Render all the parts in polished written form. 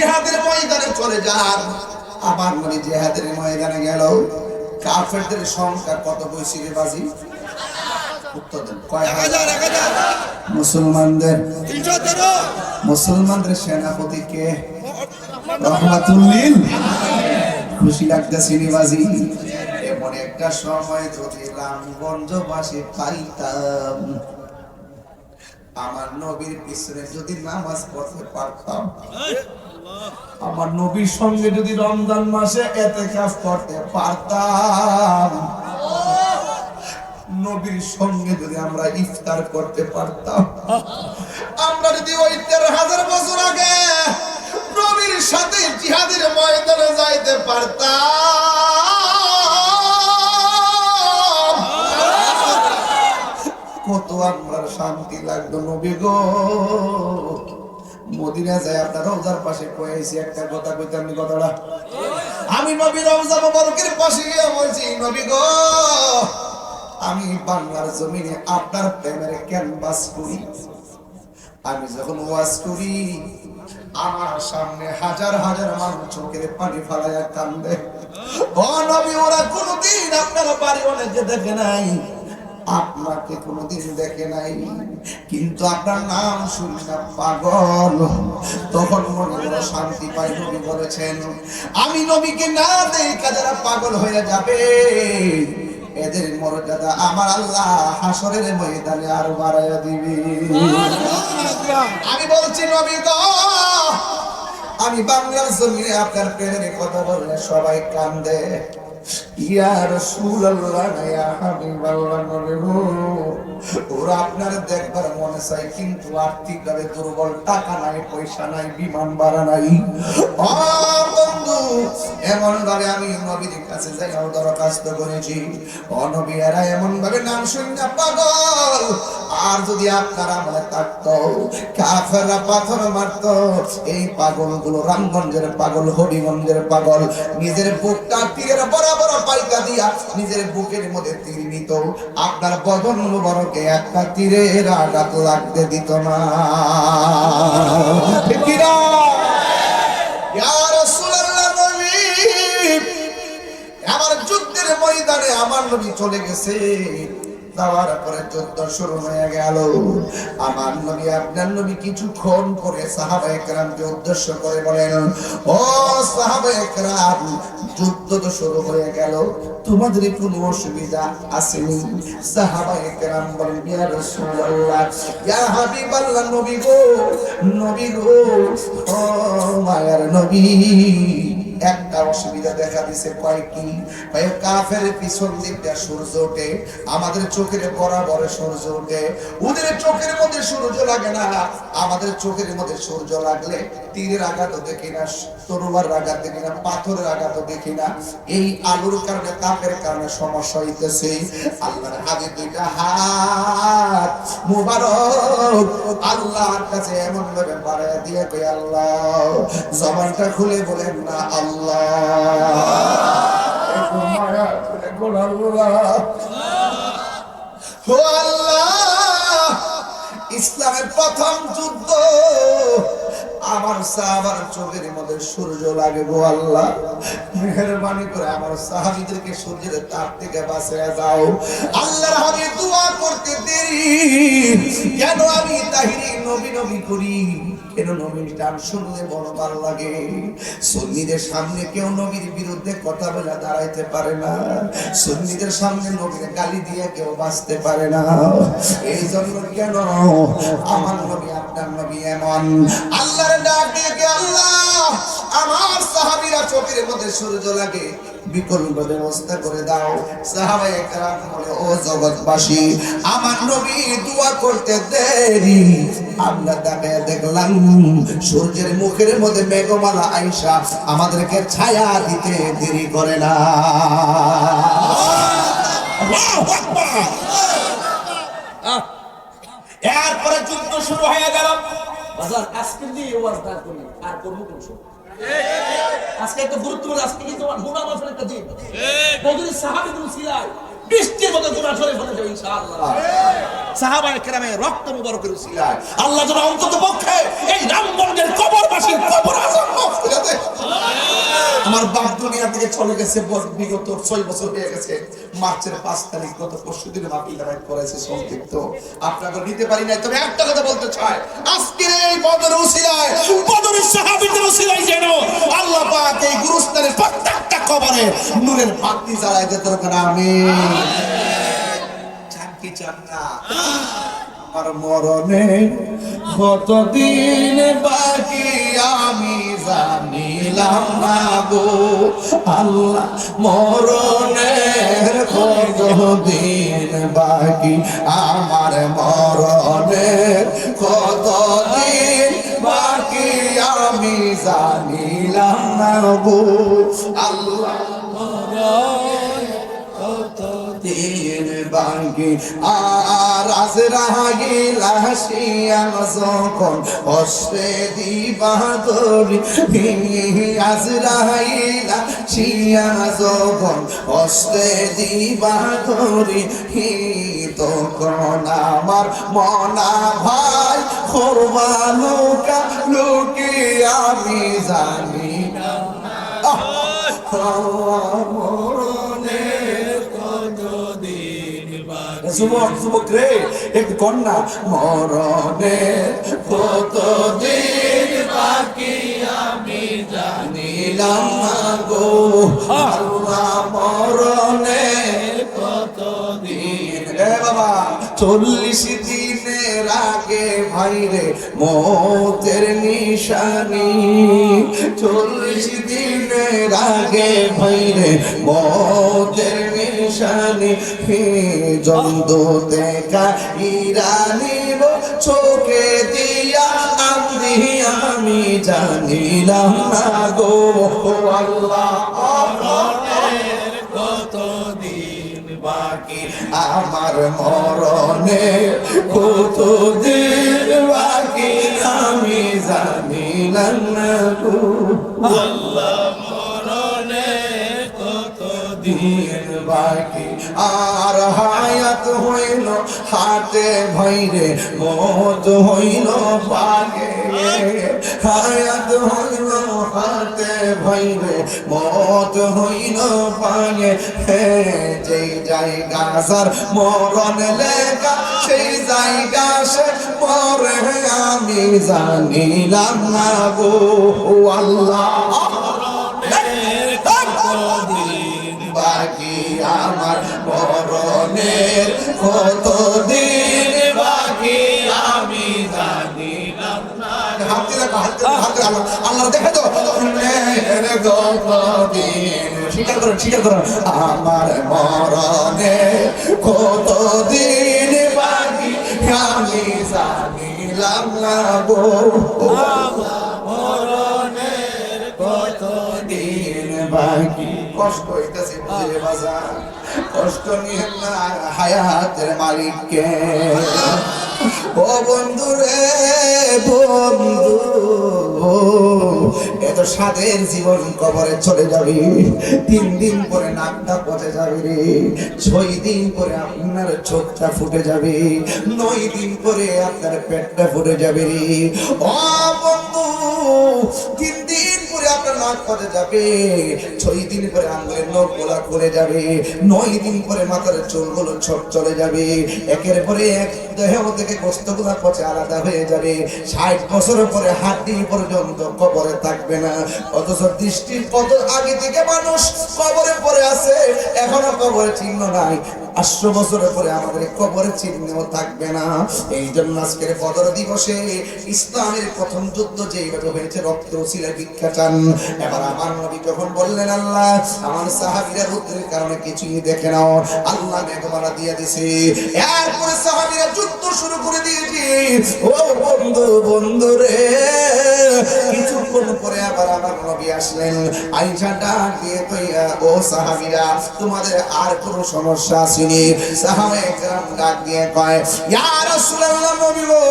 জিহাদের ময়দানে চলে যান। আমার নবী জিহাদের ময়দানে গেল। কাফেরদের সংখ্যা কত বেশি রে বাজি? উত্তর দেন। কয় হাজার? মুসলমানদের 313। মুসলমানদের সেনাপতি কে? রহমাতুল্লিল। খুশি লাগতেছে নি বাজি? এমন একটা সময় যদি রামগঞ্জবাসী পাইতাম, আমার নবীর পিছনে যদি নামাজ পড়তে পারতাম, আমার নবীর সঙ্গে যদি রমজান মাসে ইতিকাফ করতে পারতাম, নবীর সঙ্গে যদি আমরা ইফতার করতে পারতাম, আমরা যদি ওই 13,000 বছর আগে নবীর সাথে জিহাদের ময়দানে যাইতে পারতাম, কত আমার শান্তি লাগতো। নবী গো, মদিনা যায় আপনার রওজার পাশে কয়েছি একটা কথা কইতে, আমি কথাটা আমি নবী রওজা মুবারকের পাশে গিয়ে বলছি, নবী গো, আমি বাংলার জমিনে আপনার প্রেমের ক্যানভাস করি। আমি যখন ওয়াজ করি, আমার সামনে হাজার হাজার মানুষ চোখের পানি ফালাইয়া কান্দে। ও নবী, ওরা কোনোদিন আপনার বাড়ি অনেকে দেখে নাই, আপনাকে কোনোদিন দেখে নাই, কিন্তু আপনার নাম শুনি না পাগল। তখন মনে বড় শান্তি পাই। নবী বলেছেন, আমি নবীকে না দেখা যারা পাগল হয়ে যাবে, এদের মর্যাদা আমার আল্লাহ হাসরের ময়দানে আরো বাড়াইয়া দিবে। আমি বলছি, নবী গো, আমি বাংলার জমিনে আপনার প্রেমের কথা বললে সবাই কান্দে। ইয়া রাসূলুল্লাহ, ইয়া হাবিবাল্লাহ, নবী গো, ওরা আপনার দেখবার মনে চাই, কিন্তু আর্থিকভাবে দুর্বল, টাকা নাই, পয়সা নাই, বিমান ভাড়া নাই। ও বন্ধু, এমন ভাবে আমি নবীর কাছে যাই দরখাস্ত করেছি, ও নবী, এরা এমন ভাবে নাম শুনে পাগল। আর যদি আপনারা আমলে থাকতো, কাফেররা পাথর মারতো, এই পাগলগুলো রামগঞ্জের পাগল, হরিগঞ্জের পাগল, নিজের বুকটা তীরের বরাবর পাইকা দিয়া নিজের বুকের মধ্যে তীর নিত, আপনার বদন মুবারকে একটা তীরের আঘাত লাগতে দিত না। ঠিক কি না? ইয়া রাসূলুল্লাহ, নবী আমার যুদ্ধের ময়দানে আমার নবী চলে গেছে। যাওয়ার পরে যুদ্ধ শুরু হয়ে গেল। আমার নবী, আপনার নবী কিছুক্ষণ পরে সাহাবায়ে কেরামকে উদ্দেশ্য করে বলেন, ও সাহাবায়ে কেরাম, যুদ্ধ তো শুরু হয়ে গেল, তোমাদের কোনো অসুবিধা আসেনি? সাহাবায়ে কেরাম বলেন, ইয়া রাসূলুল্লাহ, ইয়া হাবিবাল্লাহ, নবী গো, নবী গো, ও মায়ার নবী, একটা অসুবিধা দেখা দিছে। কয়েকটি কাফের পিছন দিক দিয়ে সূর্য ওঠে, আমাদের চোখের বরাবর সূর্য ওঠে। ওদের চোখের মধ্যে সূর্য লাগে না, আমাদের চোখের মধ্যে সূর্য লাগলে তীরের আঘাত দেখি না, তরবারির আঘাত দেখি না, পাথরের আঘাত দেখি না। এই আলোর কারণে, তাপের কারণে সমস্যা হইতেছে। আল্লাহর হাবিব দুইটা হাত মুবারক আল্লাহর কাছে এমন ভাবে বাড়ায় দিয়ে কই, আল্লাহ, জবানটা খুলে বলেন না আল্লাহ। ইসলামের প্রথম যুদ্ধ, আমার সাহাবার চোখের মধ্যে সূর্য লাগে গো আল্লাহ, মেহেরবানি করে আমার সাহাবীদেরকে সূর্যের তাপ থেকে বাঁচিয়ে দাও। আল্লাহর হাবিব দোয়া করতে দেরি কেন? আমি তাহিরি নবী নবী করি কেন? নবীর গান শুনলে বড় ভালো লাগে। সুন্নিদের সামনে কেউ নবীর বিরুদ্ধে কথা বলে দাঁড়াইতে পারে না, সুন্নিদের সামনে নবীর গালি দিয়ে কেউ বাঁচতে পারে না। এই জন্য কেন আমার নবী, আপনার নবী এমন। আল্লাহর ডাক দিয়ে, আল্লাহ, আমার সাহাবীরা চোখের মধ্যে সূর্য লাগে, বিকল্প ব্যবস্থা করে দাও। সাহাবায়ে কেরাম বলে, ও জগৎবাসী, আমার নবী দোয়া করতে দেরি, আমরা তাকে দেখলাম সূর্যের মুখের মধ্যে মেঘমালা আইসা আমাদেরকে ছায়া দিতে দেরি করে না। এরপরে যুদ্ধ শুরু হয়ে গেল। বাজার আজকে দিয়ে ওয়াজ না করি আর করবো কোন সময়? আজকে একটা গুরুত্বপূর্ণ, আজকে কিন্তু মুনাফার একটা দিন। বদরের সাহাবীদের উসিলায় বৃষ্টির মতো গুনাহ ঝরে পড়বে ইনশাআল্লাহ। সাহাবায়ে কেরামের রক্ত মুবারকের উসিলায় আল্লাহ যেন অন্তত পক্ষে এই রামগঞ্জের কবরবাসীর কবর আযাব মাফ থেকে চলে গেছে বিগত 6 বছর হয়ে গেছে। মার্চের 5 তারিখ গত পরশুদিন মাহফিলটা বাইর করেছে সংক্ষিপ্ত, আপনাকে নিতে পারি নাই। তবে একটা কথা বলতে চাই, আজকের এই বদর উসিলায়, বদরের সাহাবীদের উসিলায় যেন আল্লাহ পাক এই গুরুস্থানের প্রত্যেকটা কবরে নূরের বাতি জ্বালায় দিতে পারেন। আমিন। চান কি চান না? আমার মরণে কতদিন বাকি আমি জানিলাম না গো আল্লাহ, মরণের কতদিন বাকি, আমার মরণের কতদিন বাকি আমি জানিলাম না গো আল্লাহ, দিন বাকি। আর আজরাইল আসিয়া যখন কষ্টে দিবা ধরি, আজরাইল আসিয়া যখন কষ্টে দিবা ধরি, তখন আমার মনা ভাই করবা লোকা লোকে আমি জানি না। যুবক যুবক রে একটু কন্যা, মরণে কতদিন বাকি আমি জানিলাম না গো আল্লাহ, মরণে কতদিন। এ বাবা 40 দিনের আগে ভাইরে মৌতের নিশানি, 40 দিনের আগে ভাইরে মৌতের নিশানি, জন্তু দেখা ইরানিব চোখে দিয়া আমি আমি জানিলাম না গো আল্লাহ, কতদিন বাকি আমার মরণে কতদিন বাকি আমি জানিলাম না গো আল্লাহ, মরণে কতদিন বাকি। আর হায়াত হইল হাতে ভাইরে মত হইল পাগে, হায়াত হইল হাতে ভাইরে মত হইল পাগে, যেই জায়গা সার মরণ লেখা সেই জায়গা সে পরে আমি জানিলাম না গো আল্লাহ, কতদিন বাকি আমার মরণের কতদিন বাকি আমি জানিলাম না। আল্লাহ দেখে তো কতদিন, স্বীকার করেন স্বীকার করেন, আমার মরণে কতদিন বাকি আমি জানিলাম না গো মরণের কতদিন বাকি। কষ্ট হইতেছে বুঝলে বাজার, কষ্ট নিয়ে না হায়াতের মালিককে। ও বন্ধু রে বন্ধু, এত স্বাদের জীবন কবরে চলে যাবে, 3 দিন পরে নাকটা পচে যাবে রে, 6 দিন পরে আপনার চোখটা ফুটে যাবে, 9 দিন পরে আপনার পেটটা ফুটে যাবে রে। ও বন্ধু 3 দিন পরে আপনার নাক পচে যাবে, 6 দিন পরে আঙ্গুলের নখ গোলা খুলে যাবে, 9 দিন পরে মাথার চুলগুলো ছোট চলে যাবে, একের পরে এক দেহ থেকে গোস্তগুলা পচে আলাদা হয়ে যাবে, 60 বছর পরে হাড্ডি পর্যন্ত কবরে থাকবে না। অথচ দৃষ্টির কত আগে থেকে মানুষ কবরে পড়ে আছে, এখনো কবরে চিহ্ন নাই। 500 বছরের পরে আমাদের কবরের চিহ্নও থাকবে না। এই জন্য আজকের বদর দিবসে ইসলামের প্রথম যুদ্ধ যেইভাবে হয়েছে রক্ত উসিলায় ভিক্ষা চান। এবার আমার নবী যখন বললেন আল্লাহ আমার সাহাবীরা রুদ্রের কারণে কিছুই দেখে নাও, আল্লাহ মেঘমালা দিয়ে দিছে, এরপরে সাহাবীরা যুদ্ধ শুরু করে দিয়েছে। ও বন্ধু বন্ধু রে, কিছুক্ষণ পরে আবার আমার নবী আসলেন, আয়েশা ডাক দিয়ে কইয়া ও সাহাবীরা তোমাদের আর কোনো সমস্যা আসেনি? সাহাবায়ে কেরাম ডাক দিয়ে কয় ইয়া রাসূলুল্লাহ নবী গো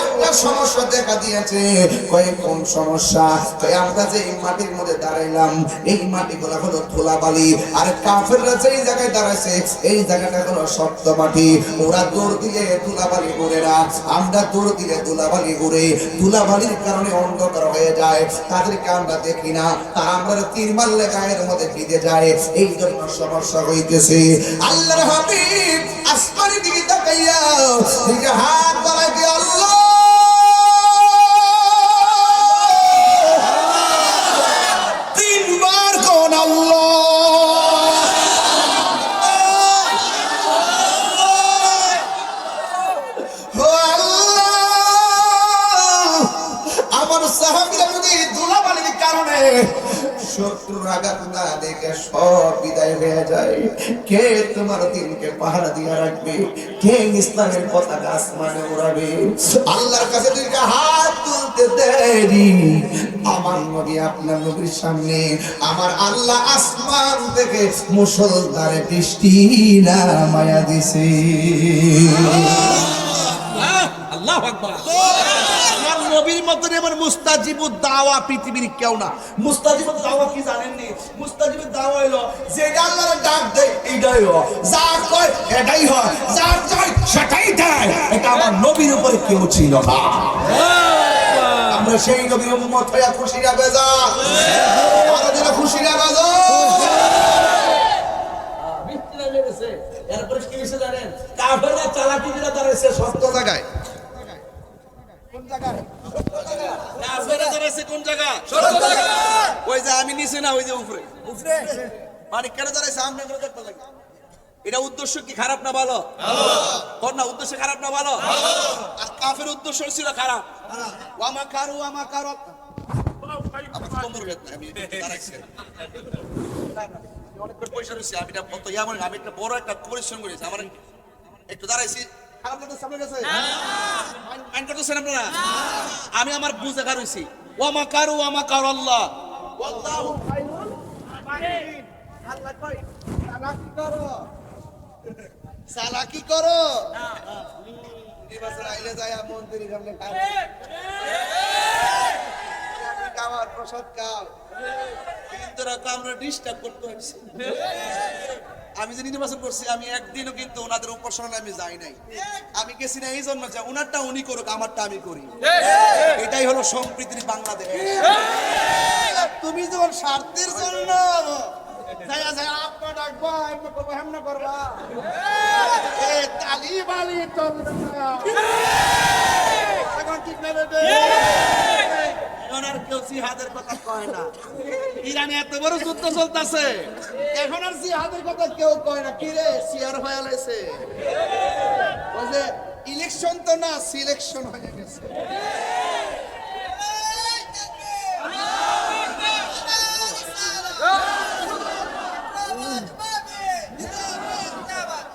একটা সমস্যা দেখা দিয়েছে। কয় কোন সমস্যা? কয় আমরা যে এই মাটির মধ্যে দাঁড়াইলাম এই মাটিগুলো হলো ধুলাবালি, আর কাফেররা যেই জায়গায় দাঁড়াইছে এই জায়গাটা হলো শক্ত মাটি। ওরা দৌড় দিলে ধুলাবালি উড়ে না, আমরা দৌড় দিলে ধুলাবালি উড়ে, ধুলাবালির কারণে অন্ধকার হয়ে যায়। তাদেরকে আমরা দেখি না, তারা আমরা তীর মারলে গায়ের মধ্যে ভিজে যায়, এই জন্য সমস্যা হইতেছে। আল্লাহর হাবিব আসমানের দিকে তাকাইয়া নিজে হাত বাড়ায় দিয়ে আল্লাহ তিনবার কোন আল্লাহ শত্রুর আঘাত না দেখে সব বিদায় হয়ে যায়। কে তোমার দিনকে পাহারা দিয়ে রাখবে? কে ইসলামের পতাকা আসমানে উড়াবে? আল্লাহর কাছে দুইটা হাত তুলতে দেরি, আমার নবী আপনার নবীর সামনে আমার আল্লাহ আসমান থেকে মুষলধারে বৃষ্টি নামায়া দিছে। আল্লাহু আকবার। নবীর মতন এমন মুস্তাজিবুদ দাওয়া পৃথিবীর কেউ না। মুস্তাজিবুদ দাওয়া কি জানেন নি? মুস্তাজিবুদ দাওয়া হলো যেটা আল্লাহর ডাক দেয় এইটাই হয়, যা কয় এটাই হয়, যা চায় সেটাই দেয়। এটা আমার নবীর উপরে কেউ ছিল না। আমরা সেই নবীর উম্মত হইয়া খুশি না বেজা, আমরা যেন খুশি না বেজা। বৃষ্টি নেমে গেছে, এরপরে কি হয়েছে জানেন? কাফেররা চালাকি করে দাঁড়াইছে সত্য জায়গায়। কোন জায়গায়? কোন জায়গা? ওই যে আমি নিচে না, ওই যে উপরে উপরে মানে কেন দাঁড়াইছে? সামনে করে দেখতে লাগে। এটা উদ্দেশ্য কি খারাপ না ভালো? কোন না উদ্দেশ্য খারাপ না ভালো? আর কাফের উদ্দেশ্য ছিল খারাপ। ওয়ামা কারু ওয়ামা কারু আমার কোমর ব্যথা, আমি দাঁড়াইছি অনেক পয়সা রয়েছে, আমি এটা কত ইয়া আমি একটা বড় একটা পরিশ্রম করেছি, আমার একটু দাঁড়াইছি। আমি আমার বুঝে কারুছি ওয়ামা কারু আল্লাহ চালাকি করো আইলে যায় মন্দির সামনে খাওয়ার প্রসাদ খাও, কিন্তু আমরা ডিস্টার্ব করতে হয়েছে। আমি যে নির্বাচন করছি আমি একদিনও কিন্তু ওনাদের উপাসনায় আমি যাই নাই। আমি গেছি না এই জন্য যে ওনারটা উনি করুক, আমারটা আমি করি। এটাই হলো সম্প্রীতির বাংলাদেশ। তুমি যখন স্বার্থের জন্য জিহাদের কথা কয় না। ইরানে এত বড় যুদ্ধ চলতেছে, এখন আর জিহাদের কথা কেউ কয় না। কি রে সিয়ার হয়ে গেছে, ওই যে ইলেকশন তো না সিলেকশন হয়ে গেছে।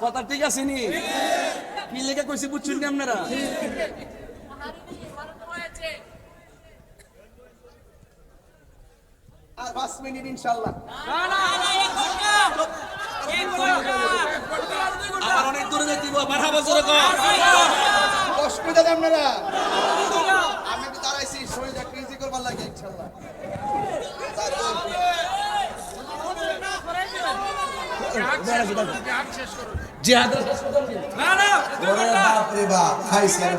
কথা ঠিক আছে নি? কি লেগে কইছি বুঝছেন কি আপনারা? আর 5 মিনিট ইনশাআল্লাহ। আমার অনেক দূরে যেতে হবে, মারহাবা জোরে কর। কষ্ট দেন আপনারা। আমি একটু দাঁড়াইছি, শরীরটা ক্রিজি করবার লাগে ইনশাআল্লাহ। জিহাদের না না ওরে বাপ রে বাপ খাইছেন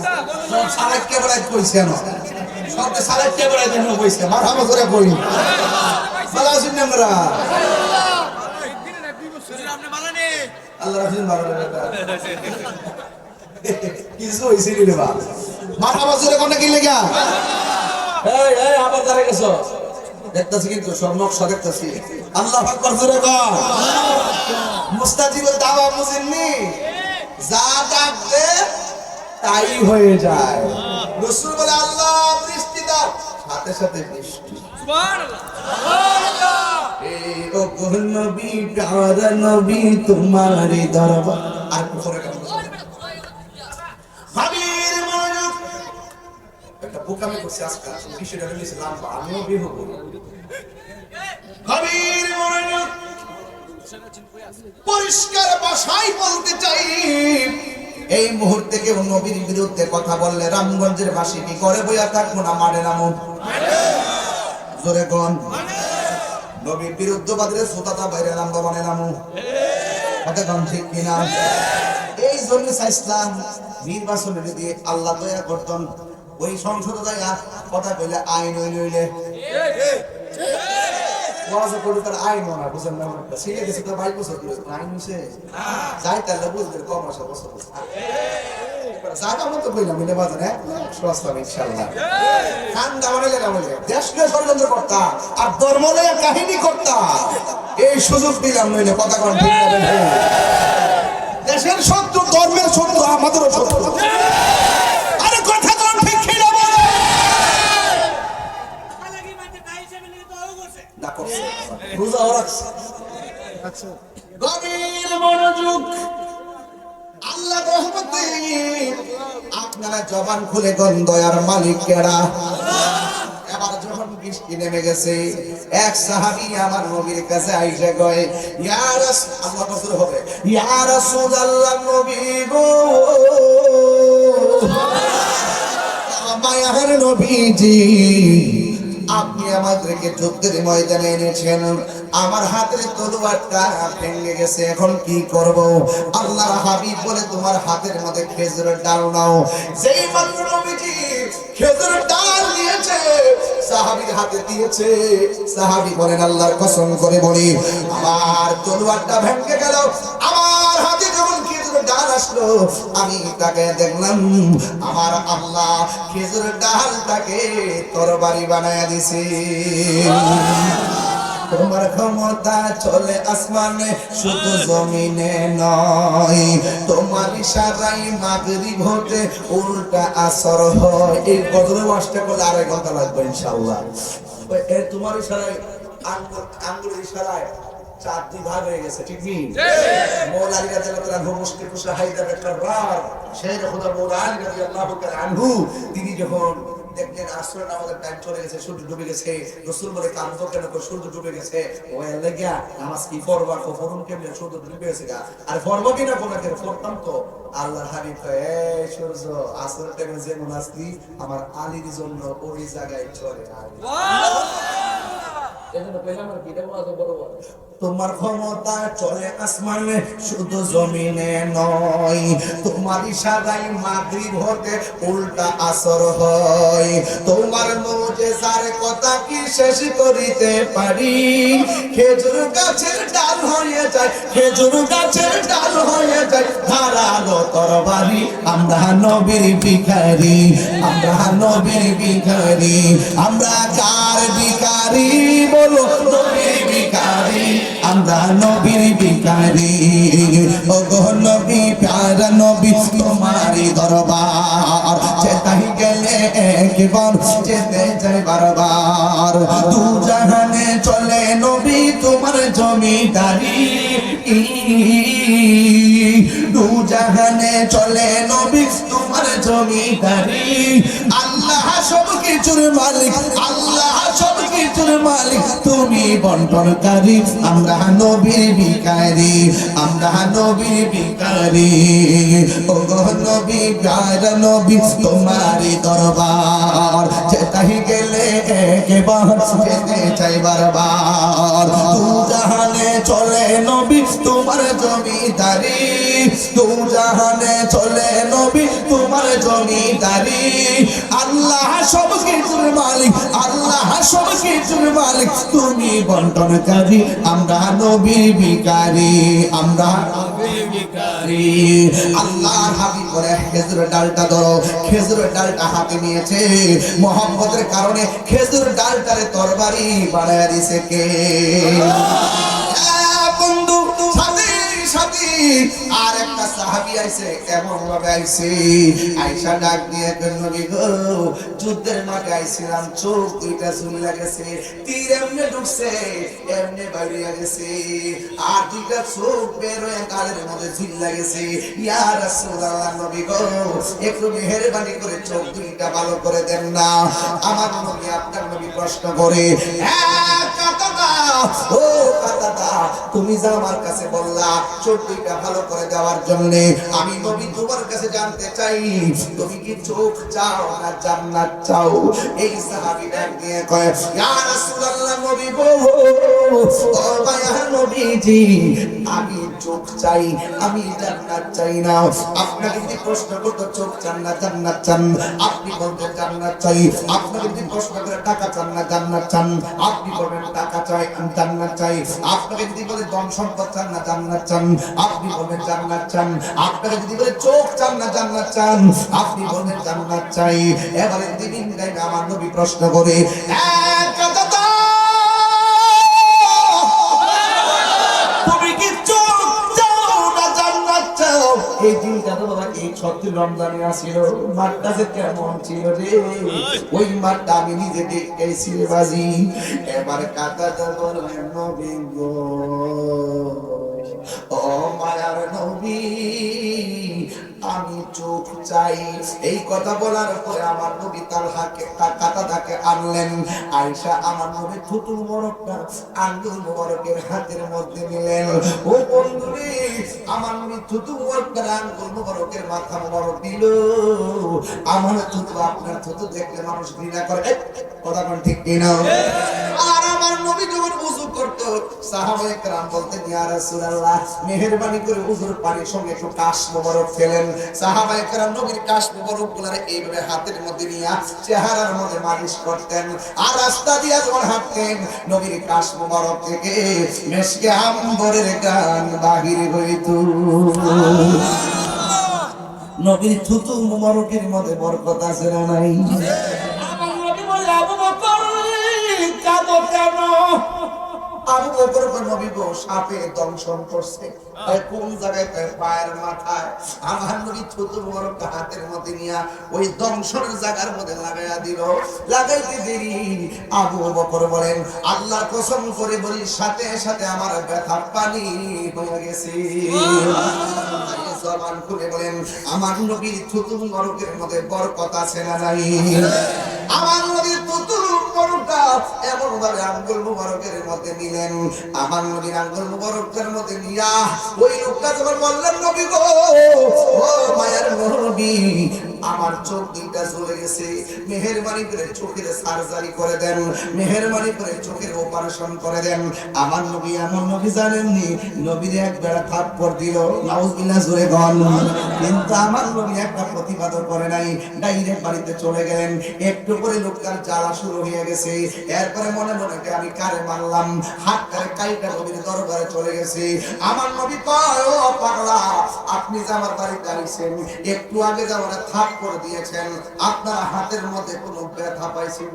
সব সালাত কে বলাই কইছেন, সব সালাত কে বলাই দেন কইছে। মারহাবা জোরে কই। ভালো আছেন আমরা? আপনি ভালো নেই? আল্লাহ রাখেন ভালো কিছু হইছে রে বাপ। মারহাবা জোরে কোন কি লাগা? এই এই আবার দাঁড়াই গেছো দেখতাছি, কিন্তু সব নকশা দেখতাছি। আল্লাহু আকবার জোরে কর। মুস্তাজিবুল দাওয়া বুঝেননি? যা ডাকবে তাই হয়ে যায়। রাসূল বলে আল্লাহ বৃষ্টি দাও, সাথে সাথে বৃষ্টি। সুবহানাল্লাহ সুবহানাল্লাহ। এই ও নবী প্যারা নবী তোমারই দরবার। আর পরে গান ভাবির মনোযোগ একটা বোকামি করছে আজকাল, কিসের জন্য ইসলাম আমিও বিহ করি। ভাবির মনোযোগ পরিষ্কার ভাষায় বলতে চাই, এই মুহূর্তে কেউ নবীর বিরুদ্ধে কথা বললে রামগঞ্জের বাসী কি করে বইয়া থাকবো না? মারে নামো জোরে কোন নবীর বিরুদ্ধবাদীরা সুতাতা বাইরে নামবো, মানে নামো কথা কম ঠিক কিনা? এই জন্য চাইছিলাম নির্বাচনে যদি আল্লাহ দয়া করতেন ওই সংসদে যাই কথা কইলে আইন হইলে ওয়াজে করে তার আইন না বুঝেন না সিলে গেছে তো 22 বছর ধরে আইন হইছে যাই তাহলে বুঝবে কম আসা বছর জায়গা মতো কইলাম মিলে বাজার হ্যাঁ সস্তা ইনশাআল্লাহ খান দাওয়ারে লাগা বলে দেশকে ষড়যন্ত্র করতা আর ধর্ম লয়ে কাহিনী করতা এই সুযোগ দিলাম নইলে কথা কোন ঠিক না দেশের শত্রু ধর্মের শত্রু আমাদেরও শত্রু আরে কথা কোন ঠিক কি না বলে লাগি মাঝে টাইসে মিলে তো হইছে না করছে রোজা রাখছে আচ্ছা গভীর মনোযোগ আল্লাহ রহমতে আপনারা জবান খুলে কোন দয়ার মালিক কেডা এবার যখন বৃষ্টি নেমে গেছে এক সাহাবী আমার নবীর কাছে আইসা কয় ইয়া রাসূল আল্লাহ রাসূল হবে ইয়া রাসূলুল্লাহ নবী গো মায়ার নবীজি আপনি আমাদেরকে যুদ্ধের ময়দানে এনেছেন আমার হাতের তলোয়ারটা ভেঙে গেছে এখন কি করব আল্লাহর হাবিব বলে তোমার হাতের মধ্যে খেজুরের ডাল নাও যেই মাত্র নবীজি খেজুরের ডাল দিয়েছে সাহাবীর হাতে দিয়েছে সাহাবী বলেন আল্লাহর কসম করে বলি আমার তলোয়ারটা ভেঙে গেল আমার হাতে যখন খেজুরের ডাল আসলো আমি তাকে দেখলাম আমার আল্লাহ খেজুরের ডালটাকে তরবারি বানায়া দিছে তোমার ক্ষমতা চলে আসমানে শুধু জমিনে নয় তোমার ইশারায় মাগরিব হতে উল্টা আসর হয় এই গজল ওয়াজটা করলে আড়াই ঘন্টা লাগবে ইনশাআল্লাহ এই তোমার ইশারায় আঙ্গুলের ইশারায় চারটি ভাগ হয়ে গেছে ঠিক কি মওলা আলী রাদিয়াল্লাহু তাআলা মুশকিল কুশা হায়দার কাররার শেখ খোদা মওলা আলী রাদিয়াল্লাহু তাআলা আনহু তিনি যখন দেখলেন আসরের নামাজের টাইম চলে গেছে সূর্য ডুবে গেছে রাসূল বলে কাঁদো কেন সূর্য ডুবে গেছে ওই লাগা নামাজ কি পড়বা ফরম কেমনে সূর্য ডুবে গেছে আর পড়বো কিনা কোনা করে পড়তাম তো আল্লাহর হাবিব এই সূর্য আসরের টাইমে যে মুনাসলি আমার আলীর জন্য ওই জায়গায় চলে তোমার ক্ষমতা চলে আসমানে শুধু জমিনে নয় তোমার ইশারায় মাগরিব হতে উল্টা আসর হয় তোমার মুজিজার কথা কি শেষ করিতে পারি খেজুর গাছের ডাল হয়ে যায় খেজুর গাছের ডাল হয়ে যায় ধারালো তরবারি আমরা নবীর ভিখারি আমরা নবীর ভিখারি আমরা কার ভিখারি বলো নবীর ভিখারি আমরা নবীর ভিখারি ও গো নবী প্যারা নবী তোমারই দরবার যেতাই গেলে একবার যেতে চাই বারবার দু জাহানে চলে নবী তোমার জমিদারি দু জাহানে চলে নবী তোমার জমিদারি আল্লাহ সব কিছুর মালিক আল্লাহ সব কিছুর মালিক তুমি বন্টনকারী আমরা নবীর ভিখারি আমরা নবীর ভিখারি ও গো নবী প্যারা নবী তোমারই দরবার যেতাই গেলে একবার যেতে চাই বারবার দু জাহানে চলে নবী তোমার জমিদারি দু জাহানে চলে নবী তোমার জমিদারি আল্লাহ সব কিছুর মালিক আল্লাহ সব কিছুর মালিক তুমি বন্টনকারী আমরা নবীর ভিখারি আমরা নবীর ভিখারি আল্লাহর হাবিব বলে খেজুরের ডালটা ধরো খেজুরের ডালটা হাতে নিয়েছে মোহাম্মদের কারণে খেজুর ডালটারে তরবারি বানায়া দিছে কে বন্ধু সাথী সাথী আর একটা সাহাবী আইছে এমন ভাবে আইছে আয়েশা ডাক দিয়ে নবী গো যুদ্ধের মাঠে আইছিলাম চোখ দুইটা ঝুলে গেছে তীর এমনি ঢুকছে এমনি বাইরে গেছে আর দুইটা চোখ বের হয়ে গালের মধ্যে ঝুলে গেছে ইয়া রাসূলুল্লাহ নবী গো একটু মেহেরবানি করে চোখ দুইটা ভালো করে দেন না আমার নবী আপনার নবী প্রশ্ন করে হ্যাঁ কথা ও কাতাদা, তুমি যা আমার কাছে বললা চোখ দুইটা ভালো করে দেওয়ার জন্য, আমি নবী তোমার কাছে জানতে চাই তুমি কি চোখ চাও না জান্নাত চাও? এই সাহাবী ডাক দিয়ে কয়, ইয়া রাসূলুল্লাহ, নবী গো, ও মায়া নবীজি, আমি চোখ চাই, আমি জান্নাত চাই না। আপনাকে যদি প্রশ্ন করতো চোখ চান না জান্নাত চান, আপনি বলতেন জান্নাত চাই। আপনাকে যদি প্রশ্ন করে টাকা চান না জান্নাত চান, আপনি বলবেন টাকা চাই, আমি জান্নাত চাই। আপনাকে যদি বলে ধন সম্পদ চান না জান্নাত চান, আপনি বলবেন জান্নাত চান। আপনাকে যদি বলে চোখ চান না জান্নাত চান, আপনি বলবেন জান্নাত চাই। এবারে দিন টাইমে আমার নবী প্রশ্ন করে, এক কথা, তুমি কি চোখ চাও না জান্নাত চাও? এই দিনটা তো বাবা এই 36 রমজানে আসিল, মাঠটা যে কেমন ছিল রে, ওই মাঠটা আমি নিজে দেখেছি রে বাজি। এবার কাকাটা বললেন, নবী গো, ও মায়ার নবী, আমি চোখ চাই। এই কথা বলার পরে আমার নবী তার হাতে কাতাদাকে আনলেন। আয়েশা আমার নবী থুতু মোবারকটা আঙ্গুল মোবারকের হাতের মধ্যে নিলেন। ও বন্ধুরে, আমার নবী থুতু মোবারকের আঙ্গুল মোবারকের মাথা মোবারক দিল। আমার থুতু আপনার থুতু দেখলে মানুষ ঘৃণা করে, কথা কোন ঠিক কিনা? আর আমার নবী যখন ওযু করত, সাহাবায়ে কেরাম বলতেন, ইয়া রাসূলুল্লাহ, মেহেরবানি করে ওযুর পানির সঙ্গে একটু কাশ মোবারক ফেলেন। সাহাবায়ে কেরাম নবীর কাশ মোবারক গুলারে এইভাবে হাতের মধ্যে নিয়ে চেহারার মধ্যে মালিশ করতেন। আর রাস্তা দিয়ে যখন হাঁটতেন, নবীর কাশ মোবারক থেকে মেশকে আম্বরের গান বাহির হইত। নবীর থুতু মোবারকের মধ্যে বরকত আছে না নাই? আমার নবী বলে, আবু বকর কাঁদো কেন? আবু বকর নবী গো, সাপে দংশন করছে। কোন জায়গায়? পায়ের মাথায়। আমার নবী থুতু মোবারক হাতের মধ্যে নিয়ে ওই দংশনের জায়গার মধ্যে লাগাইয়া দিল। লাগাইতে দেরি আবু বকর বলেন, আল্লাহ কসম করে বলি, সাথে সাথে আমার ব্যথা পানি হয়ে গেছে। জবান খুলে বলেন, আমার নবীর থুতু মোবারকের মধ্যে বরকত আছে না নাই? আমার নবীর থুতু মোবারকটা এমন ভাবে আঙ্গুল মোবারকের মধ্যে নিলেন, আমার নবীর আঙ্গুল মোবারকের মধ্যে নিয়া ওই লোকটা যখন বললেন, নবী গো, ও মায়ার নবী, আমার চোখ দুইটা চলে গেছে, মেহেরবানি করে চোখের সার্জারি করে দেন, মেহেরবানি করে চোখের অপারেশন করে দেন। আমার নবী এমন নবী জানেননি, নবীর এক বেড়া থাপ্পড় দিল, নাউজুবিল্লাহ জোরে গন, কিন্তু আমার নবী একটা প্রতিবাদ করে নাই, ডাইরেক্ট বাড়িতে চলে গেলেন। একটু করে লোকটার জ্বালা শুরু হয়ে গেছে। এরপরে মনে মনে আমি কারে মারলাম, হাত কারে কাইটা নবীর দরবারে চলে গেছে। আমার নবী কয়, ও পাগলা, আপনি যে আমার বাড়িতে আসছেন, একটু আগে যে আমার থাপ্পড় দিয়েছেন, আপনার হাতের মধ্যে কোনো ব্যথা পাইছেন?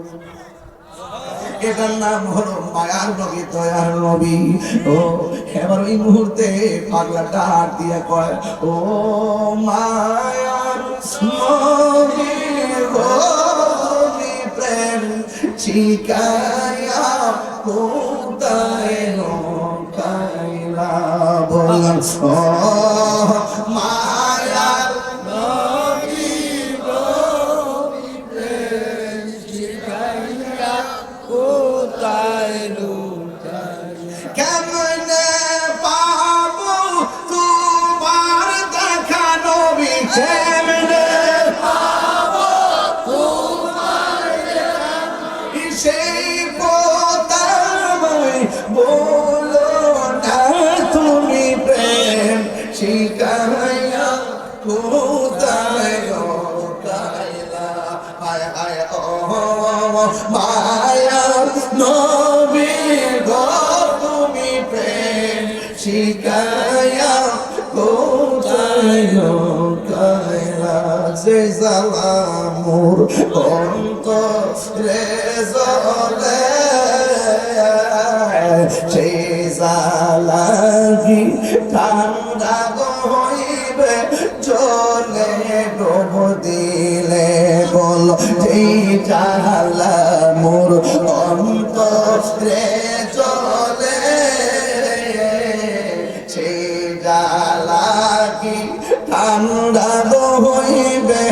এটার নাম হলো মায়ার নবী, দয়ার নবী। ও এবার ওই মুহূর্তে পাগলা ডাক দিয়ে কয়, ও মায়ার নবী গো, প্রেম শিকায়া কোথায় লুকাইলা? বললাম, ও মায়ার নবী গো, প্রেম শিকায়া কোথায় লুকাইলা? কেমনে পাবো তোমার দেখা নবী? কেমনে পাবো তোমার দেখা? সেই পোতাময় বলো না তুমি, প্রেম শিখাইয়া কোথায় লুকাইলা? হায় হায় ও মায়া নবী গো, তুমি প্রেম শিখাইয়া কোথায় লুকাইলা? যে জ্বালা মোর অন্তরে জ্বলে, সেই জ্বালা কি ঠান্ডা হইবে চলে ডুব দিলে? বল, সেই জ্বালা মোর অন্তরে জ্বলে, সেই জ্বালা কি ঠান্ডা হইবে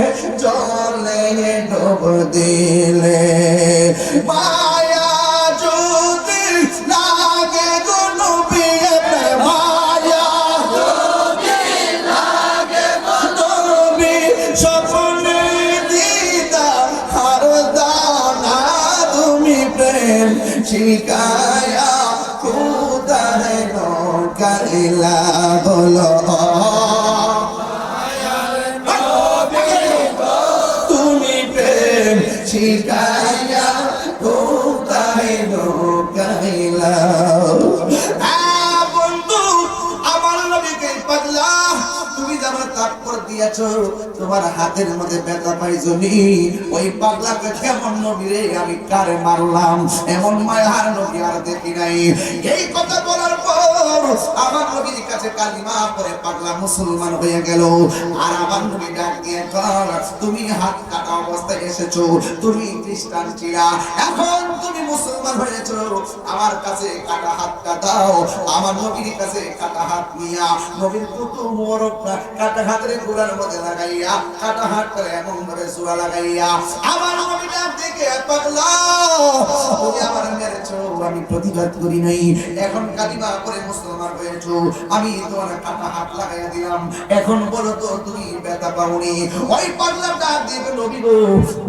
চলে ডুব দিলে? মায়া যদি না প্রেম শিখায়া খুদা है নৌকাইলা বলো তুমি প্রেম শিখায়া খুদা है নৌকাইলা। বন্ধু আমার নবীকে পাগলা তুমি যেমন তাৎপর দিয়েছো তোমার হাতের মধ্যে ব্যথা পাইছনি ওই পাগলাকে কেমন নবী রে আমি কারে মারলাম এমন মায়ার নবী আর দেখি নাই। এই কথা বলার পর আমার নবীর কাছে কালিমা পড়ে পাগলা মুসলমান হয়ে গেল। আর আমার নবী ডাক দিয়ে কর তুমি হাত কাটা অবস্থায় এসেছো তুমি খ্রিস্টান ছিলা এখন তুমি মুসলমান হয়েছো আমার কাছে কাটা হাতটা দাও। আমার নবীর কাছে কাটা হাত নিয়া নবীর কুতু মোরক কাটা হাতের গোড়ার মধ্যে লাগাইয়া কাটা হাত করে এমন ভাবে সুরা লাগাইয়া আমার নবী ডাক থেকে পাগলা তুমি আমার মেরেছো আমি প্রতিবাদ করি নাই এখন কালিমা করে মুসলমান হয়েছো আমি তোমার কাটা হাত লাগাইয়া দিলাম এখন বলো তো তুমি ব্যথা পাওনি। ওই পাগলা ডাক দিবে নবী গো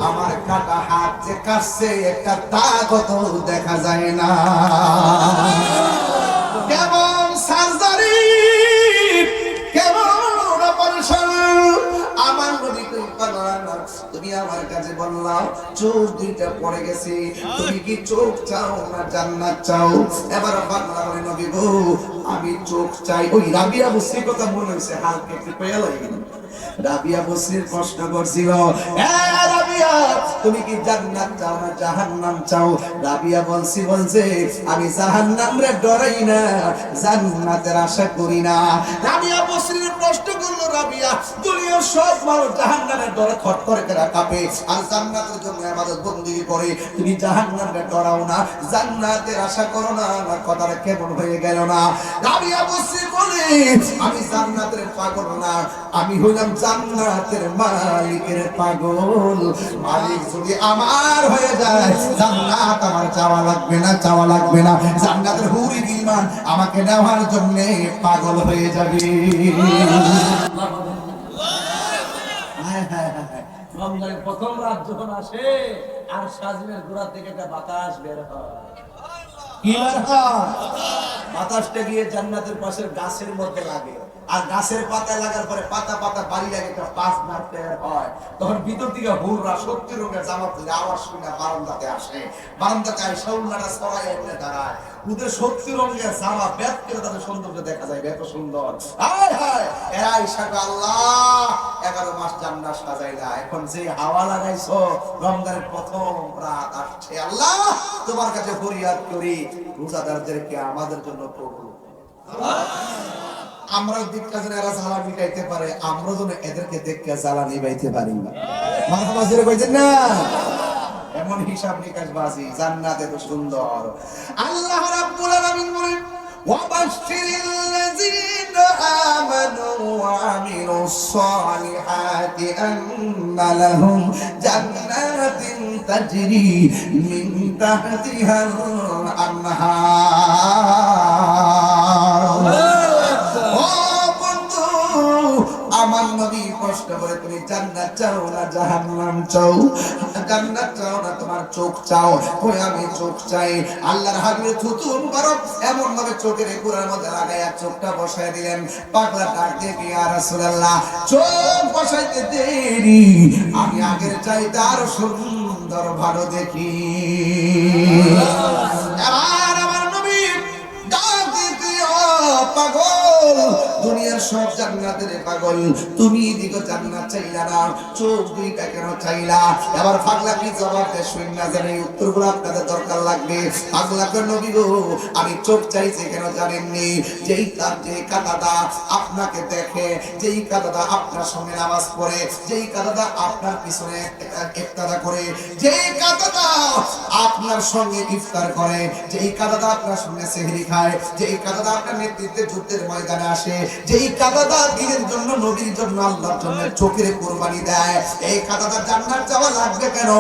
আমার কাটা হাত যে কাটছে একটা দাগও দেখা যায় না কেমন সার্জারি কেমন অপারেশন আমার নবী তুমি আমার কাছে বললাম চোখ দুইটা পড়ে গেছে তুমি কি চোখ চাও না জান্নাত চাও। এবার বাংলা বলে নবী গো আমি চোখ চাই। ওই রাবিয়া বসরির কথা মনে হইছে হালকা একটু পেয়ে লাগে রাবিয়া বসরির প্রশ্ন করছিল এ রাবিয়া তুমি কি জান্নাত চাও না জাহান্নাম চাও। রাবিয়া বলছে আমি জাহান্নাম রে ডরাই না জান্নাতের আশা করি না। রাবিয়া বসরির প্রশ্ন করলো রাবিয়া দুনিয়ার সব মানুষ জাহান্নামের ডরে থরথর করে কাঁপে আর জান্নাতের জন্য ইবাদত বندگی করে তুমি জাহান্নামকে ডরাও না জান্নাতের আশা করো না কথাটা কেমন হয়ে গেল না। রাবিয়া বসরি বলে আমি জান্নাতের পাগল না আমি হইলাম জান্নাতের মালিকের পাগল। মালিক যদি আমার হয়ে যায় জান্নাত আমার চাওয়া লাগবে না চাওয়া লাগবে না জান্নাতের হুরি গিলমান আমাকে নেওয়ার জন্য পাগল হয়ে যাবে। রমজানের প্রথম রাত যখন আসে আর সাজমের গোড়া থেকে একটা বাতাস বের হয় কি বের হয় বাতাসটা গিয়ে জান্নাতের পাশের গাছের মধ্যে লাগে আর গাছের পাতায় লাগার পরে পাতা পাতা বাড়ি লাগে একটা পাঁচ মাস বের হয় তখন ভিতর থেকে হুররা সত্যি রঙের জামা পরে আওয়াজ শুনে বারান্দাতে আসে বারান্দাতে আয় শাউলাটা সরাই এনে দাঁড়ায় ওদের সত্যি রঙের জামা ব্যাগ করে তাদের সৌন্দর্য দেখা যায় এত সুন্দর হায় হায় এরা ইশাক আল্লাহ 11 মাস জান্নাত সাজাইলা এখন যে হাওয়া লাগাইছো রমজানের প্রথম রাত আসছে আল্লাহ তোমার কাছে ফরিয়াদ করি রোজাদারদেরকে আমাদের জন্য কবুল আমরা দিকটা যেন এরা জ্বালা মিটাইতে পারে আমরা যেন এদেরকে দেখে জ্বালা নিবাইতে পারি মারহাবা জোরে কইছেন না এমন হিসাব নিকাশ বাজি জান্নাত এত সুন্দর আল্লাহ রাব্বুল আলামিন বলেন ওয়াবাশশিরিল্লাযীনা আমানু ওয়া আমিলুস সালিহাতি আন্না লাহুম জান্নাতিন তাজরি মিন তাহতিহাল আনহার। আমার নবী কষ্ট করে তুমি জান্নাত চাও না জাহান্নাম চাও জান্নাত চাও না তোমার চোখ চাও কই আমি চোখ চাই আল্লাহর হাবিবের থুতু মুবারক এমন ভাবে চোখের গোড়ার মধ্যে লাগায়া চোখটা বসায় দিলেন পাগলা ডাক দিয়ে কি ইয়া রাসূলুল্লাহ চোখ বসাইতে দেরি আমি আগের চাইতে আরো সুন্দর ভালো দেখি। এবার আমার নবী ডাক দিয়ে পাগল দুনিয়ার সব জান্নাতের পাগল তুমি দিগো জান্নাত চাইলা না চোখ দুইটা কেন চাইলা। এবার পাগলা কি জবাব দেয় শুন না জানি উত্তরগুলো আপনাদের দরকার লাগবে। পাগলাকে নবী গো আমি চোখ চাইছি কেন জানেননি যেই তার যে কাদাদা আপনাকে দেখে যেই কাদাদা আপনার সঙ্গে নামাজ পড়ে যেই কাদাদা আপনার পিছনে ইফতার করে যেই কাদাদা আপনার সঙ্গে ইফতার করে যেই কাদাদা আপনার সঙ্গে সেহরি খায় যেই কাদাদা আপনার নেতৃত্বে যুদ্ধের ময়দানে আসে যেই কাদাদা দিনের জন্য নবীর জন্য আল্লাহর জন্য চোখের কুরবানি দেয় এই কাদাদার জান্নাত চাওয়া লাগবে কেন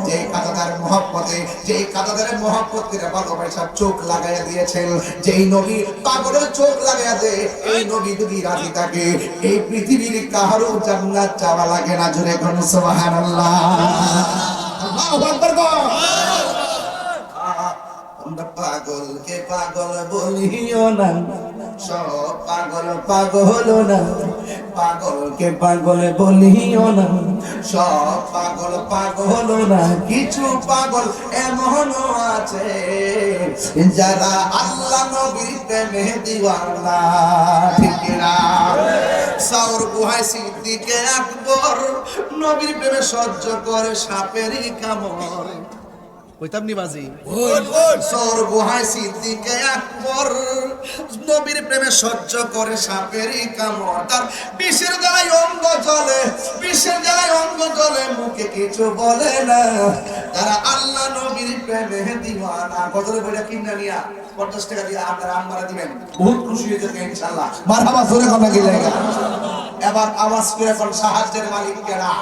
যেই কাদাদার মহব্বতে যেই কাদাদার মহব্বতের ভালোবাসা চোখ লাগাইয়া দিয়েছেন যেই নবী পাগলের চোখ লাগাইয়া দেয় এই নবী যদি রাজি থাকে এই পৃথিবীর কারো জান্নাত চাওয়া লাগে না জোরে কোন সুবহানাল্লাহ আল্লাহু আকবার। পাগলকে পাগল বলিও না, সব পাগল পাগল না। পাগলকে পাগল বলিও না, সব পাগল পাগল না। কিছু পাগল এমনও আছে যারা আল্লাহ নবীর প্রেমে দিওয়ানা, ঠিক না? সাউর গুহায় সিদ্দিকে আকবর নবীর প্রেমে সহ্য করে সাপেরই কামড়। কইতাম নি বাজি? সৌর গুহায় সিদ্দিকে আকবর নবীর প্রেমে সহ্য করে সাপেরই কামড়। তার বিষের জ্বালায় অঙ্গ জ্বলে, বিষের জ্বালায় অঙ্গ জ্বলে, মুখে কিছু বলে না। তারা আল্লাহ নবীর প্রেমে দিওয়ানা। কতরে বইটা কিনা নিয়া 50 টাকা দিয়ে আপনারা আম্মারা দিবেন, বহুত খুশি হয়ে যাবে ইনশাআল্লাহ। মারহাবা, জোরে কথা কি লাগা। এবার আওয়াজ করে কোন সাহায্যের মালিক কেডা?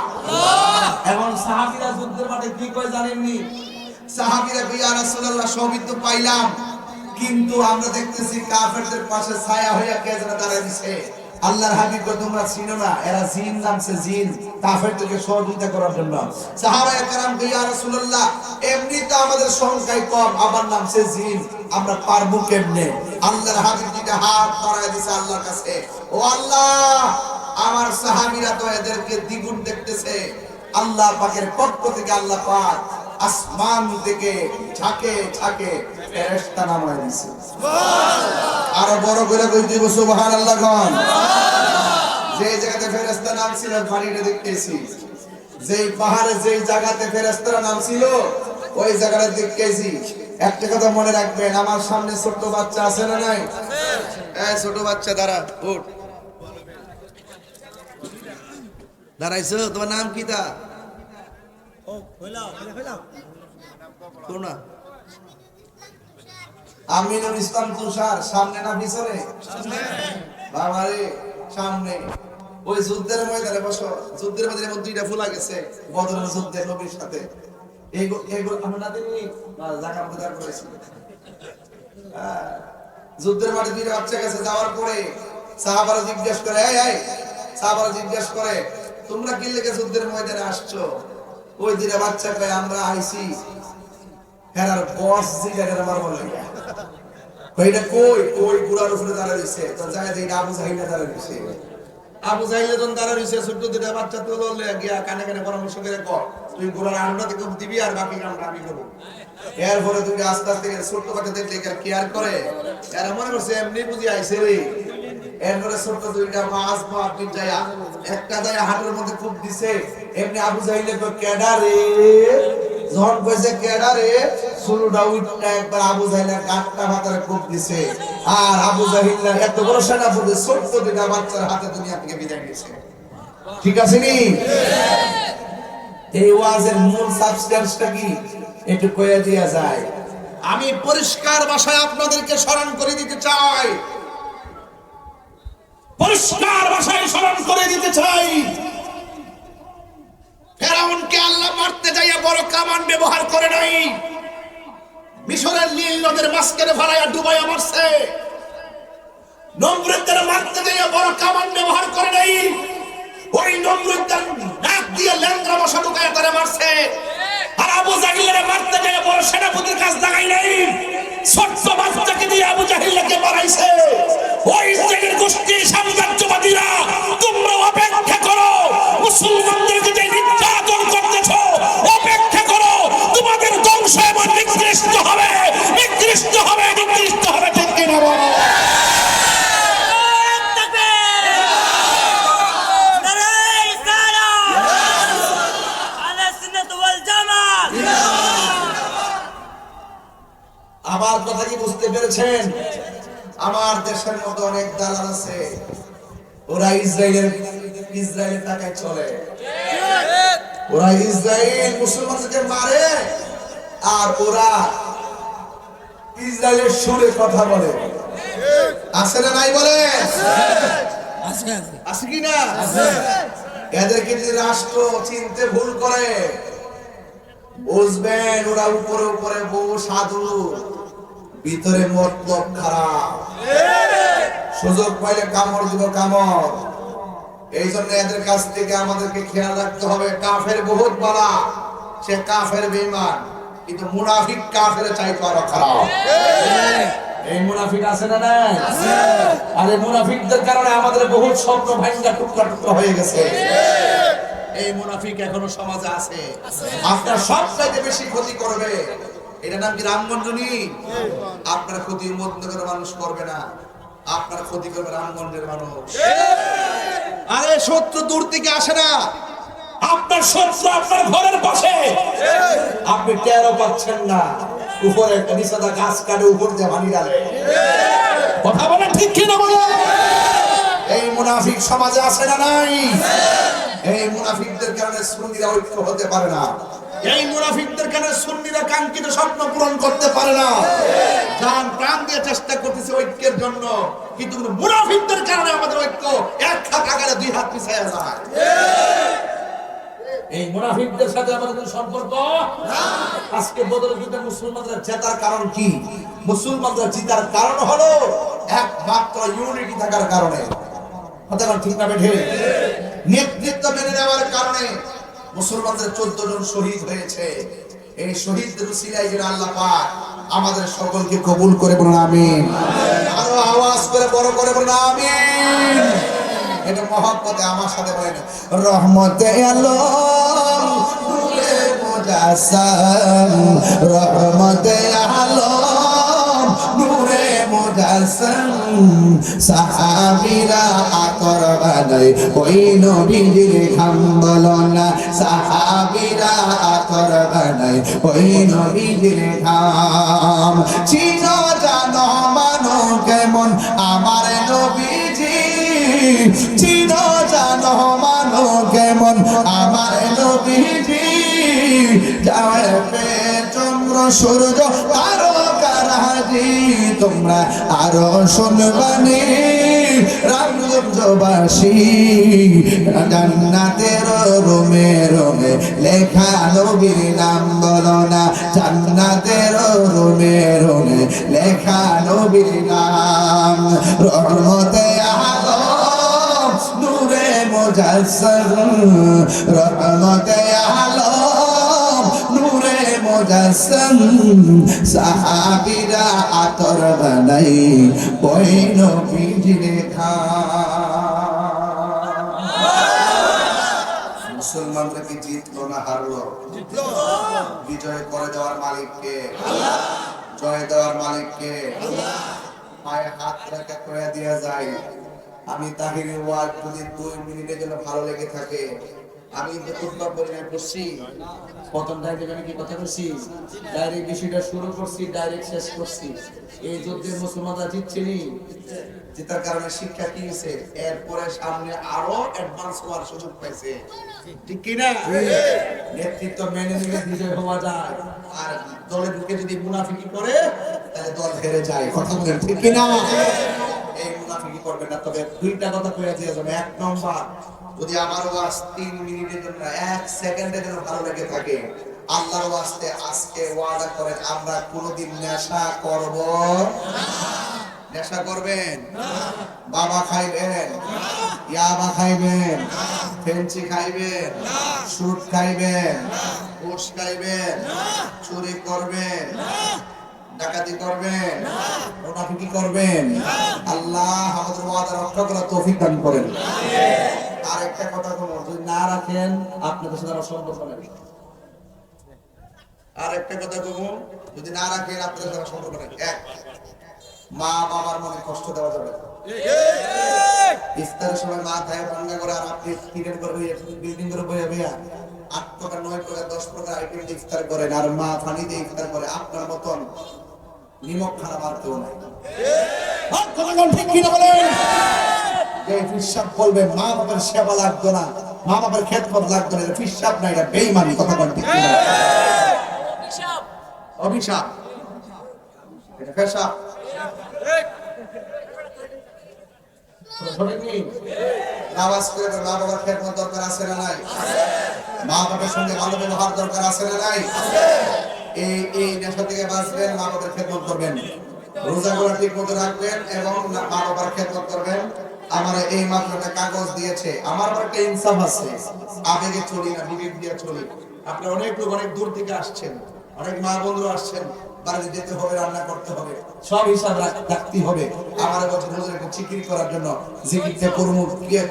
এবং সাহাবীরা যুদ্ধের মাঠে কি কয় জানেননি? সাহাবীরা ইয়া রাসূলুল্লাহ শহীদ তো পাইলাম, কিন্তু আমরা দেখতেছি কাফেরদের পাশে ছায়া হইয়া কে যেন দাঁড়ায় দিছে। আল্লাহর হাবিবকে তোমরা চিনো না, এরা জিন নামছে, জিন কাফেরদেরকে সহযোগিতা করার জন্য। সাহাবায়ে কেরাম ইয়া রাসূলুল্লাহ এমনি তো আমাদের সংখ্যায় কম, আবার নামছে জিন, আমরা পারবো কেমনে? আল্লাহর হাবিব দুইটা হাত বাড়ায় দিছে আল্লাহর কাছে, ও আল্লাহ আমার সাহাবীরা তো এদেরকে দ্বিগুণ দেখতেছে। আল্লাহ পাকের পক্ষ থেকে আল্লাহ পাক আসমান থেকে ঝাঁকে ঝাঁকে ফেরেশতা নামায় দিয়েছে। সুবহানাল্লাহ। আরো বড় করে কই দিব সুবহানাল্লাহ গান। যে জায়গাতে ফেরেশতা নামছিল পানিতে দেখতেছি, যেই পাহাড়ে যেই জায়গাতে ফেরেশতারা নামছিল ওই জায়গাটা দেখতেছি। একটা কথা মনে রাখবেন, আমার সামনে ছোট বাচ্চা আছে না নাই? এই ছোট বাচ্চা দাঁড়া, উঠ। দাঁড়াইছো, তোমার নাম কি? তা আমিনুল ইসলাম তুষার। সামনে না পিছনে? বাবারে সামনে। ওই যুদ্ধের ময়দানে বসো, যুদ্ধের ময়দানে মধ্যে দুইটা ফুলা গেছে বদরের যুদ্ধে নবীর সাথে। এইগুলো আমরা না দিনি জায়গা মধ্যে দাঁড় করেছি। যুদ্ধের মাঠে দুইটা বাচ্চা গেছে, যাওয়ার পরে সাহাবারা জিজ্ঞেস করে, সাহাবারা জিজ্ঞেস করে তোমরা কি লেগে যুদ্ধের ময়দানে আসছো? ওই দুইটা বাচ্চা কয় আমরা আইছি হেরার বস জিগারের মারবার লাগা। কইটা কই কই গুড়ার উপরে দাঁড়া রইছে, তো যায় যে আবু জাহিল দাঁড়া রইছে। আবু জাহিল যখন দাঁড়া রইছে, ছোট দুইটা বাচ্চা তো ললে গিয়া কানে কানে পরামর্শ করে কর তুই গুড়ার আন্ডা থেকে দিবি আর বাকি কামটা আমি করব। এরপরে দুইটা আস্তে আস্তে ছোট বাচ্চা দেখলে কেয়ার করে, এরা মনে করছে এমনি বুঝি আইছে রে। এরপরে ছোট দুইটা মাছ আপনি যায়া একটা যায় হাটের মধ্যে খুব দিছে, এমনি আবু জাহিলে তো কেডা রে, যখন কইছে কেডা রে শুরুটা উঠটা একবার আবু জাহিলের গাটটা মাথায় খুব দিছে। আর আবু জাহিল এত বড় সেনাপতি ছোট্ট দুইটা বাচ্চার হাতে দুনিয়া থেকে বিদায় নিয়েছে। ঠিক আছে নি? এই ওয়াজের মূল সাবস্টেন্সটা কি একটু কইয়া দিয়া যায়। আমি পরিষ্কার ভাষায় আপনাদেরকে স্মরণ করে দিতে চাই, পরিষ্কার ভাষায় স্মরণ করে দিতে চাই, ফেরাউনকে আল্লাহ মারতে যাইয়া বড় কামান ব্যবহার করে নাই, মিশরের নীল নদের মাঝখানে ফালাইয়া ডুবাইয়া মারছে। নমরুদদের মারতে যাইয়া বড় কামান ব্যবহার করে নাই, ওই নমরুদদের নাক দিয়ে ল্যাংড়া মশা ঢুকাইয়া তারা মারছে। আর আবু জাহিলের মারতে যাইয়া বড় সেনাপতির কাজ লাগাই নাই, ছোট্ট বাচ্চাকে দিয়ে আবু জাহিলকে মারাইছে। ওই ইসরায়েলের গোষ্ঠী সাম্রাজ্যবাদীরা তোমরা অপেক্ষা করো, মুসলমানদেরকে যে নির্যাতন করতেছো অপেক্ষা করো, তোমাদের ধ্বংস এবং নিকৃষ্ট হবে, নিকৃষ্ট হবে, নিকৃষ্ট হবে। ঠিক কিনা বলো? আমার কথা কি বুঝতে পেরেছেন? আমার দেশের মধ্যে অনেক দালাল আছে, ওরা ইসরায়েলের টাকায় চলে। ওরা ইসরায়েল মুসলমানদেরকে মারে আর ওরা ইসরায়েলের সুরে কথা বলে। আছে না নাই বলে? আছে কি না? এদেরকে যদি রাষ্ট্র চিনতে ভুল করে বুঝবেন ওরা উপরে উপরে বহু সাধু, ভিতরে মতলব খারাপ। সুযোগ পাইলে কামড় দিব কামড়। এই জন্য এদের কাছ থেকে আমাদেরকে খেয়াল রাখতে হবে। কাফের বহুত বড়, সে কাফের বেঈমান, কিন্তু মুনাফিক কাফের চাইতে আরো খারাপ। এই মুনাফিক আছে না নাই? আর এই মুনাফিকদের কারণে আমাদের বহু স্বপ্ন ভাঙা টুকরা টুকরা হয়ে গেছে। এই মুনাফিক এখনো সমাজে আছে। আপনার সবচাইতে বেশি ক্ষতি করবে, এটা নাম কি রামগঞ্জনী। আপনার ক্ষতি মধ্যনগরের মানুষ করবে না, আপনার ক্ষতি করবে রামগঞ্জের মানুষ। আরে শত্রু দূর থেকে আসে না, আপনার শত্রু আপনার ঘরের পাশে, আপনি টেরও পাচ্ছেন না। উপরে একটা নিষেধা গাছ কাটে উপর দিয়ে পানি ডালে। কথা বলেন ঠিক কিনা বলেন? এই মুনাফিক সমাজে আছে না নাই? এই মুনাফিকদের কারণে সুন্নিরা ঐক্য হতে পারে না। এই মুনাফিকদের কারণে সুন্নিরা কাঙ্ক্ষিত স্বপ্ন পূরণ করতে পারে না। জান প্রাণ দিয়ে চেষ্টা করতেছে ঐক্যের জন্য, কিন্তু মুনাফিকদের কারণে আমাদের ঐক্য এক হাত আগালে দুই হাত পিছায়া যায়। এই মুনাফিকদের সাথে আমাদের কোনো সম্পর্ক না। আজকে বদরের যুদ্ধে মুসলমানরা জেতার কারণ কি? মুসলমানরা জিতার কারণ হলো একমাত্র ইউনিটি থাকার কারণে। কথা বল ঠিক না বেঠে? নেতৃত্ব মেনে নেওয়ার কারণে মুসলমানদের 14 জন শহীদ হয়েছে। এই শহীদদের উসিলায় যেন আল্লাহ পাক আমাদের সকলকে কবুল করে বলুন আমিন। আরো আওয়াজ করে বড় করে বলুন আমিন। এটা মহব্বতে আমার সাথে বলেন, রহমতে আলম নূরে মুজাসসাম, রহমতে আলম নূরে মুজাসসাম, সাহাবীরা আতর বানায় ওই নবীজির ঘাম বলো না, সাহাবীরা আতর বানায় ওই নবীজির ঘাম। চিনো জানো মানো কেমন আমার নবীজি, চিনো জানো মানো কেমন আমার নবীজি, যাবে চন্দ্র সূর্য তারকারাজি, তোমরা আরো শুনবানি রামগঞ্জবাসী, জান্নাতের রুমে রুমে লেখা নবীর নাম বলো না, জান্নাতের রুমে রুমে লেখা নবীর নাম। রহমতে আলম নূরে মুজাসসাম, রহমতে আলম নূরে মুজাসসাম, সাহাবীরা আতর বানাই ওই নবীজির ঘাম। মুসলমানরা কি জিতলো না হারলো? বিজয় করে দেওয়ার মালিককে, জয় দেওয়ার মালিককে। পায়ে হাত রেখে করে দেওয়া যায়। আমি তাহিরের ওয়াজ যদি 2 মিনিটের জন্য ভালো লেগে থাকে, আমি কিন্তু খুতবা পরিণয় করছি, প্রথম ডাইরেক্ট আমি কি কথা বলছি? ডাইরেক্ট বিষয়টা শুরু করছি, ডাইরেক্ট শেষ করছি। এই যুদ্ধে মুসলমানরা জিতছেনি, যেটার কারণে শিক্ষা কি হয়েছে, এরপরে সামনে আরো অ্যাডভান্স হওয়ার সুযোগ পাইছে। ঠিক কি না? নেতৃত্ব মেনে নিলে বিজয় হওয়া যায়, আর দলে ঢুকে যদি মুনাফিকি করে তাহলে দল হেরে যায়। কথা বলেন ঠিক কি না? এই মুনাফিকি করবে না। তবে 2টা কথা কইয়া দিয়ে যাবে। 1 নম্বর, যদি আমার ওয়াজ 3 মিনিটের জন্য 1 সেকেন্ডের জন্য ভালো লেগে থাকে, আল্লাহর ওয়াস্তে আজকে ওয়াদা করেন আমরা কোনোদিন নেশা করব না। নেশা করবেন না, বাবা খাইবেন না, ইয়াবা খাইবেন না, ফেন্সি খাইবেন না, সুদ খাইবেন না, ঘুষ খাইবেন না, চুরি করবেন না, ডাকাতি করবেন না, মুনাফিকি করবেন না। আল্লাহ আমাদের ওয়াদা রক্ষা করার তৌফিক দান করেন। আর একটা কথা বলবো, যদি না রাখেন আপনাদের সাথে আমার সম্পর্ক নেই। আর একটা কথা বলবো, যদি না রাখেন আপনাদের সাথে সম্পর্ক নেই। 1, মা বাবার মনে কষ্ট দেওয়া যাবে না। ইফতারের সময় মা খায় ভাঙ্গা করে, আর আপনি কিনেন করে বিল্ডিং করে বইয়া বইয়া 8 প্রকার 9 প্রকার 10 প্রকার আইটেম দিয়ে ইফতার করেন, আর মা পানি দিয়ে ইফতার করে। আপনার মতন নিমক খারাপ আর কেউ নাই। ঠিক কিনা বলেন? যে ফিরসাব বলবে মা বাবার সেবা লাগতো না, মা বাবার খেদমত লাগতো না, এটা ফিরসাব না, এটা বেঈমানি। কথা বলেন ঠিক কিনা? অভিশাপ, এটা পেশাব। নামাজ করে মা বাবার খেদমত দরকার আছে না নাই? মা বাবার সঙ্গে ভালো ব্যবহার দরকার আছে না নাই? এই নেশা থেকে বাঁচবেন, মা বাবার খেদমত করবেন, রোজাগুলো ঠিক মতো রাখবেন এবং মা বাবার খেদমত করবেন। আমার এই মাত্র একটা কাগজ দিয়েছে, আমার একটা ইনসাফ আছে, আবেগে চলি না, বিবেক দিয়ে চলি। আপনারা অনেক লোক অনেক দূর থেকে আসছেন, অনেক মা বন্ধু আসছেন, বাড়িতে যেতে হবে, রান্না করতে হবে, সব হিসাব রাখতে হবে। আমার বছর হুজুর একটু জিকির করার জন্য জিকিরটা করবো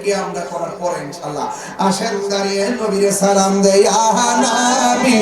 কি আমরা করার পরে ইনশাআল্লাহ। আসেন দাঁড়িয়ে নবীর সালাম দেই, আহা নবী।